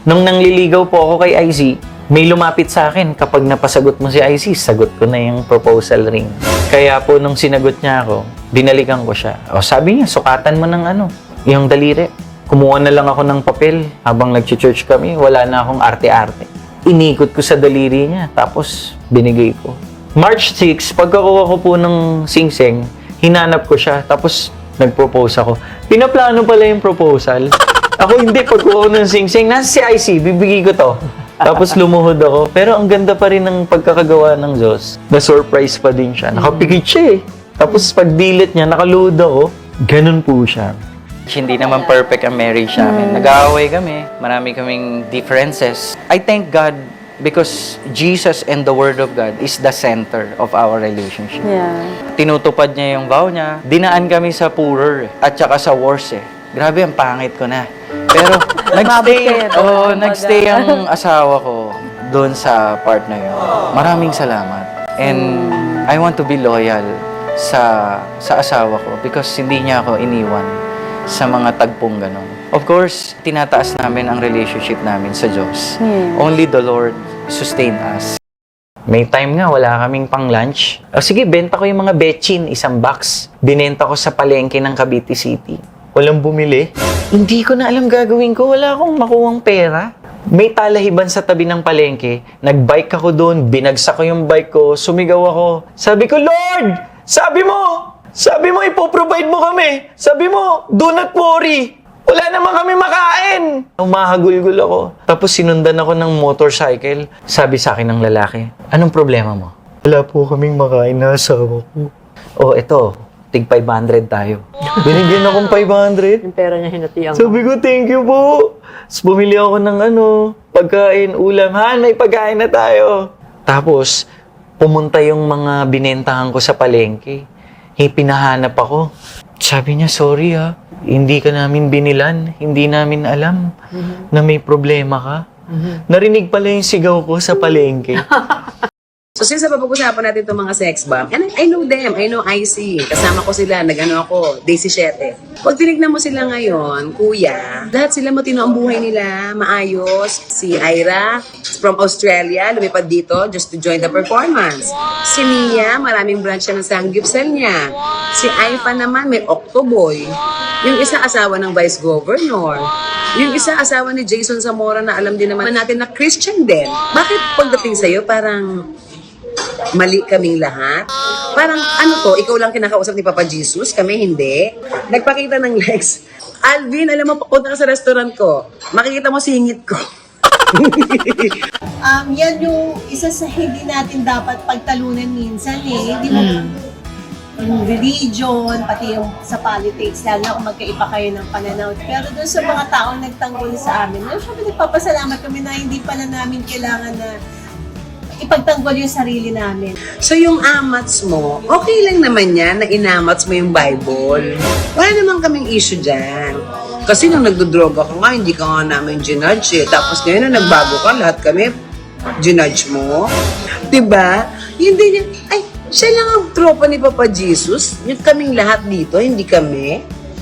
Nung nangliligaw po ako kay IC, may lumapit sa akin, kapag napasagot mo si IC, sagot ko na yung proposal ring. Kaya po nung sinagot niya ako, binalikan ko siya. O sabi niya, sukatan mo ng yung daliri. Kumuha na lang ako ng papel habang nag-church kami, wala na akong arte-arte. Inikot ko sa daliri niya, tapos binigay ko. March 6, pagkakuha ko po ng singsing, hinanap ko siya, tapos nag-propose ako. Pinaplano pala yung proposal. Ako hindi, pagkuha ko ng singsing, nasa si IC, bibigay ko to. Tapos lumuhod ako. Pero ang ganda pa rin ng pagkakagawa ng Diyos. Na-surprise pa din siya. Nakapikit siya eh. Tapos pag-delete niya, nakaluhod ako. Ganun po siya. Hindi naman perfect ang marriage namin. Nag-aaway kami. Marami kaming differences. I thank God because Jesus and the Word of God is the center of our relationship. Yeah. Tinutupad niya yung vow niya. Dinaan kami sa poorer at saka sa worse eh. Grabe, ang pangit ko na. Pero nagstay ang asawa ko doon sa part na yun. Maraming salamat. And I want to be loyal sa asawa ko because hindi niya ako iniwan sa mga tagpong ganon. Of course, tinataas namin ang relationship namin sa Diyos. Only the Lord sustain us. May time nga, wala kaming pang lunch. O sige, benta ko yung mga betchin, 1 box. Binenta ko sa palengke ng Cavite City. Walang bumili. Hindi ko na alam gagawin ko. Wala akong makuhang pera. May talahiban sa tabi ng palengke. Nagbike ako doon. Binagsak ko yung bike ko. Sumigaw ako. Sabi ko, Lord! Sabi mo, ipoprovide mo kami. Sabi mo, do not worry. Wala naman kami makain. Umahagulgul ako. Tapos sinundan ako ng motorcycle. Sabi sa akin ng lalaki, anong problema mo? Wala po kaming makain na asawa ko. Oh, eto. Tig 500 tayo. Binigyan akong 500. Yung pera niya hinatian ko. Sabi ko, thank you po. Tapos bumili ako ng pagkain, ulam. Han, may pagkain na tayo. Tapos, pumunta yung mga binentahan ko sa palengke. Pinahanap ako. Sabi niya, sorry hindi ka namin binilan. Hindi namin alam na may problema ka. Narinig pala yung sigaw ko sa palengke. So since napapag-usapan natin itong mga sex bomb, and I know them, I know IC, kasama ko sila, ako, Day 17. Pag tinignan mo sila ngayon, kuya, lahat sila matino ang buhay nila, maayos. Si Ira, from Australia, lumipad dito just to join the performance. Si Mia, maraming branch siya ng sanggipsel niya. Si Aifa naman, may Octoboy. Yung isa asawa ng Vice Governor. Yung isa asawa ni Jason Zamora na alam din naman natin na Christian din. Bakit pagdating sa'yo parang mali kaming lahat? Parang ikaw lang kinakausap ni Papa Jesus, kami hindi. Nagpakita ng legs. Alvin, alam mo, papunta ka sa restaurant ko, makikita mo singit ko. Yan yung isa sa hindi natin dapat pagtalunan minsan Hindi mo yung religion, pati yung sa politics, lalo na kung magkaiba kayo ng pananaw. Pero doon sa mga taong nagtanggol sa amin, syempre nagpapasalamat kami na hindi pala namin kailangan na ipagtanggol yung sarili namin. So yung amats mo, okay lang naman yan na inamats mo yung Bible. Wala naman kaming issue dyan. Kasi nung nagdodroga ka nga, hindi ka nga namin ginudge eh. Tapos ngayon na nagbago ka, lahat kami ginudge mo. Diba? Hindi niya, siya lang ang tropa ni Papa Jesus. Yung kaming lahat dito, hindi kami.